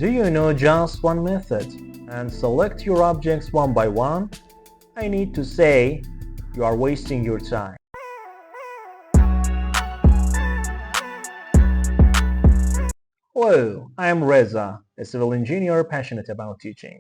Do you know just one method and select your objects one by one? I need to say, you are wasting your time. Hello, I am Reza, a civil engineer passionate about teaching.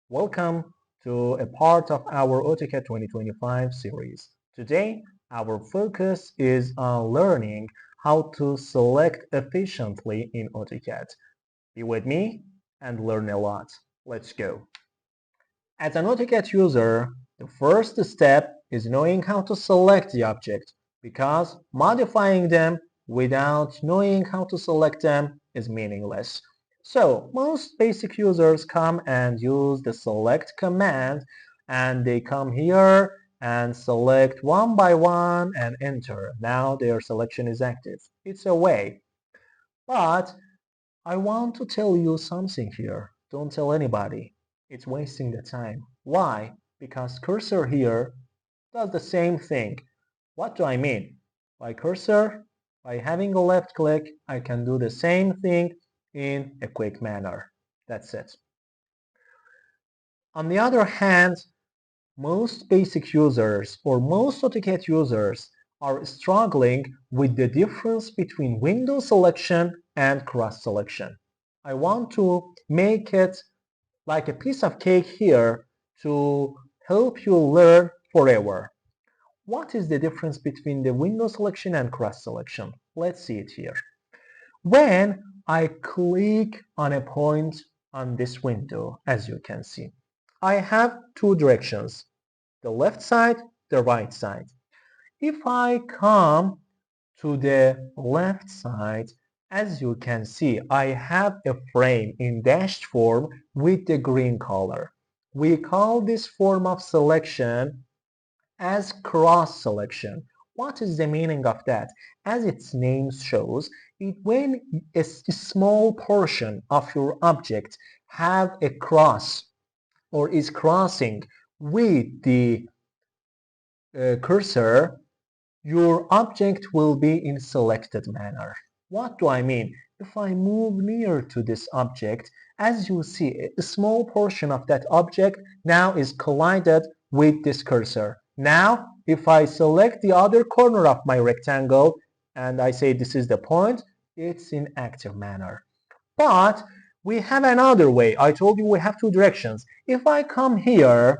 Welcome to a part of our AutoCAD 2025 series. Today, our focus is on learning how to select efficiently in AutoCAD. Be with me and learn a lot. Let's go. As an AutoCAD user, the first step is knowing how to select the object because modifying them without knowing how to select them is meaningless. So most basic users come and use the select command and they come here and select one by one and enter. Now their selection is active. It's a way. But I want to tell you something here. Don't tell anybody. It's wasting the time. Why? Because cursor here does the same thing. What do I mean? By cursor, by having a left click, I can do the same thing in a quick manner. That's it. On the other hand, most basic users or most AutoCAD users are struggling with the difference between window selection and cross selection. I want to make it like a piece of cake here to help you learn forever. What is the difference between the window selection and cross selection? Let's see it here. When I click on a point on this window, as you can see, I have two directions, the left side, the right side. If I come to the left side, as you can see, I have a frame in dashed form with the green color. We call this form of selection as cross selection. What is the meaning of that? As its name shows, when a small portion of your object have a cross or is crossing with the cursor, your object will be in selected manner. What do I mean? If I move near to this object, as you see, a small portion of that object now is collided with this cursor. Now, if I select the other corner of my rectangle and I say this is the point, it's in active manner. But we have another way. I told you we have two directions. If I come here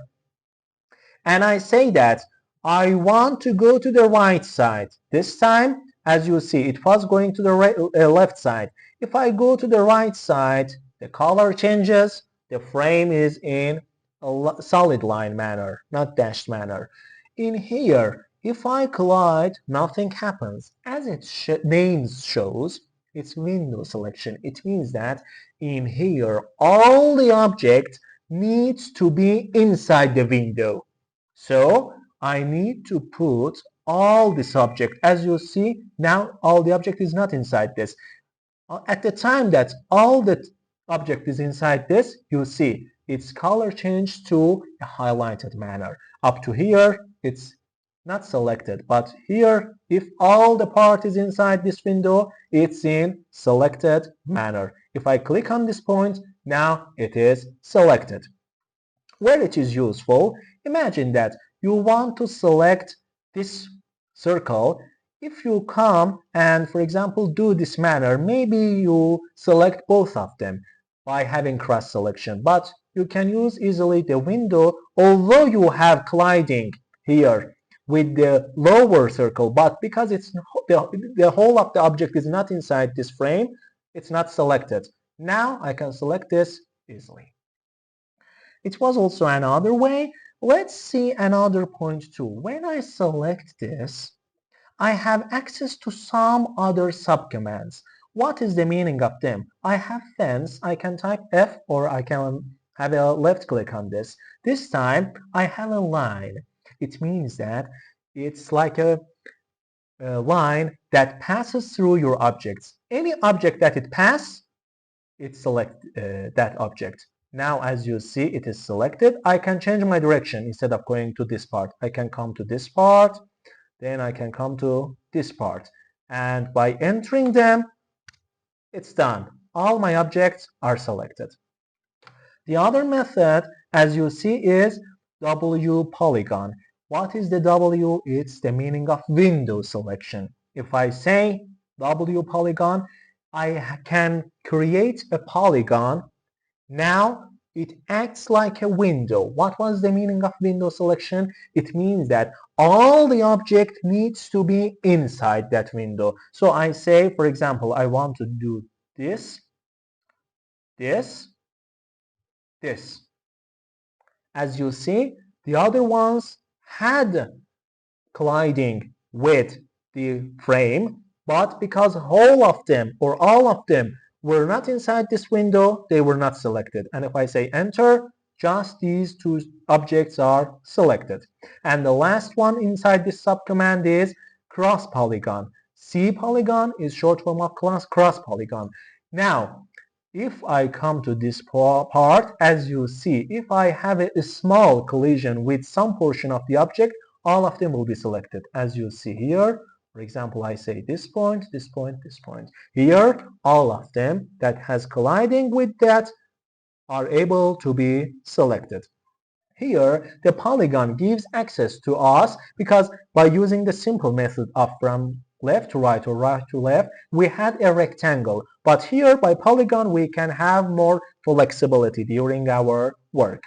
and I say that I want to go to the right side. This time, as you see, it was going to the left side. If I go to the right side, the color changes. The frame is in a solid line manner, not dashed manner. In here, if I collide, nothing happens. As its name shows, it's window selection. It means that in here, all the object needs to be inside the window. So I need to put all this object. As you see, now all the object is not inside this. At the time that all the object is inside this, you see its color changed to a highlighted manner. Up to here, it's not selected, but here, if all the part is inside this window, it's in selected manner. If I click on this point, now it is selected. Where it is useful, imagine that you want to select this circle. If you come and, for example, do this manner, maybe you select both of them by having cross selection, but you can use easily the window, although you have colliding here with the lower circle, but because it's the whole of the object is not inside this frame, it's not selected. Now I can select this easily. It was also another way. Let's see another point too. When I select this, I have access to some other subcommands. What is the meaning of them? I have fence. I can type F or I can have a left click on this. This time I have a line. It means that it's like a line that passes through your objects. Any object that it passes, it select that object. Now as you see it is selected, I can change my direction. Instead of going to this part, I can come to this part, then I can come to this part, and by entering them, it's done. all my objects are selected. The other method, as you see, is WPolygon. What is the W? It's the meaning of window selection. If I say WPolygon, I can create a polygon. Now it acts like a window. What was the meaning of window selection? It means that all the object needs to be inside that window. So I say, for example, I want to do this, this, this. As you see, the other ones had colliding with the frame, but because all of them or all of them were not inside this window, they were not selected. And if I say enter, just these two objects are selected. And the last one inside this subcommand is cross polygon. CPolygon is short form of cross polygon. Now, if I come to this part, as you see, if I have a small collision with some portion of the object, all of them will be selected. As you see here, for example, I say this point, this point, this point. Here, all of them that has colliding with that are able to be selected. Here, the polygon gives access to us because by using the simple method of from left to right or right to left, we had a rectangle. But here, by polygon, we can have more flexibility during our work.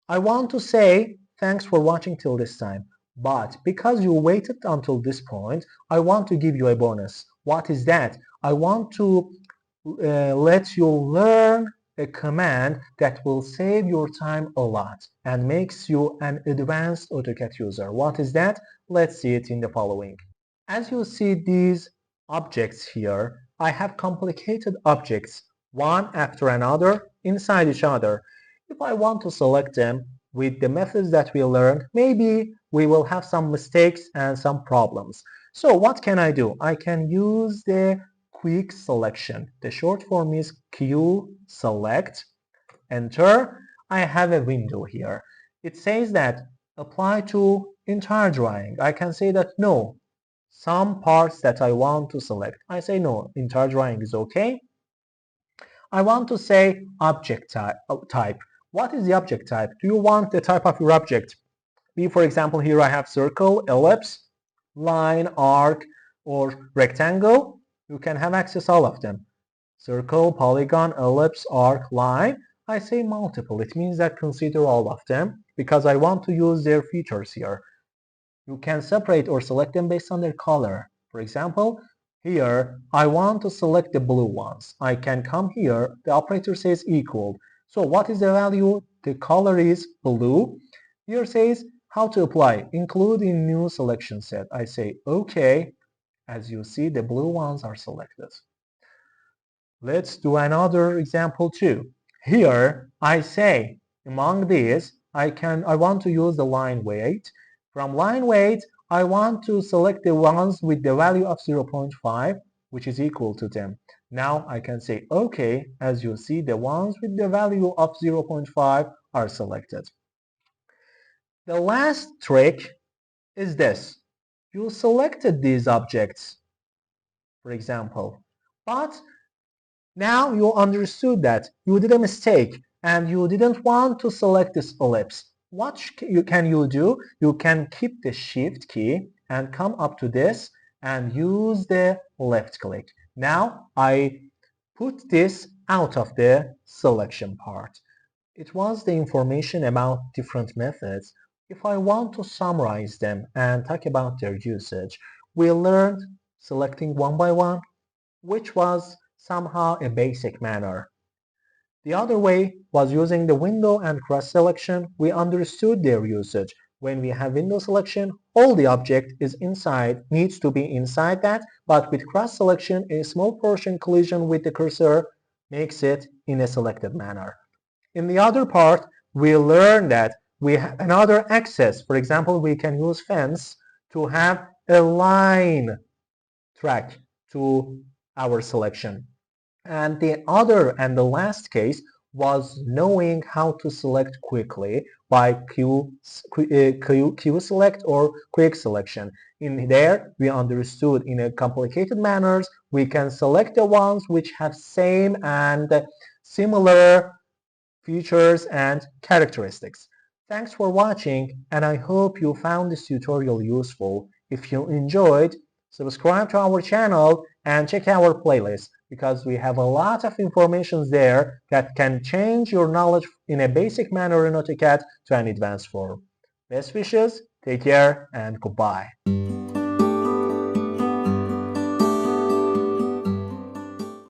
I want to say thanks for watching till this time. But because you waited until this point, I want to give you a bonus. What is that? I want to let you learn a command that will save your time a lot and makes you an advanced AutoCAD user. What is that? Let's see it in the following. As you see these objects here, I have complicated objects one after another inside each other. If I want to select them with the methods that we learned, maybe we will have some mistakes and some problems. So what can I do? I can use the quick selection. The short form is QSelect. Enter. I have a window here. It says that apply to entire drawing. I can say that no, some parts that I want to select. I say no, entire drawing is okay. I want to say object type. What is the object type? Do you want the type of your object? Be, for example, here I have circle, ellipse, line, arc, or rectangle. You can have access all of them. Circle, polygon, ellipse, arc, line. I say multiple. It means that consider all of them because I want to use their features here. You can separate or select them based on their color. For example, here I want to select the blue ones. I can come here, the operator says equal. So what is the value? The color is blue. Here says how to apply, include in new selection set. I say okay. As you see, the blue ones are selected. Let's do another example too. Here I say among these I want to use the line weight. From line weight I want to select the ones with the value of 0.5 which is equal to them. Now I can say okay. As you see, the ones with the value of 0.5 are selected. The last trick is this. You selected these objects, for example, but now you understood that you did a mistake and you didn't want to select this ellipse. What can you do? You can keep the shift key and come up to this and use the left click. Now I put this out of the selection part. It was the information about different methods. If I want to summarize them and talk about their usage, we learned selecting one by one, which was somehow a basic manner. The other way was using the window and cross selection. We understood their usage. When we have window selection, all the object is inside, needs to be inside that, but with cross selection, a small portion collision with the cursor makes it in a selected manner. In the other part, we learn that we have another access. For example, we can use fence to have a line track to our selection. And the other and the last case was knowing how to select quickly by Q select or quick selection. In there, we understood in a complicated manners, we can select the ones which have same and similar features and characteristics. Thanks for watching, and I hope you found this tutorial useful. If you enjoyed, subscribe to our channel and check our playlist because we have a lot of information there that can change your knowledge in a basic manner in AutoCAD to an advanced form. Best wishes, take care, and goodbye.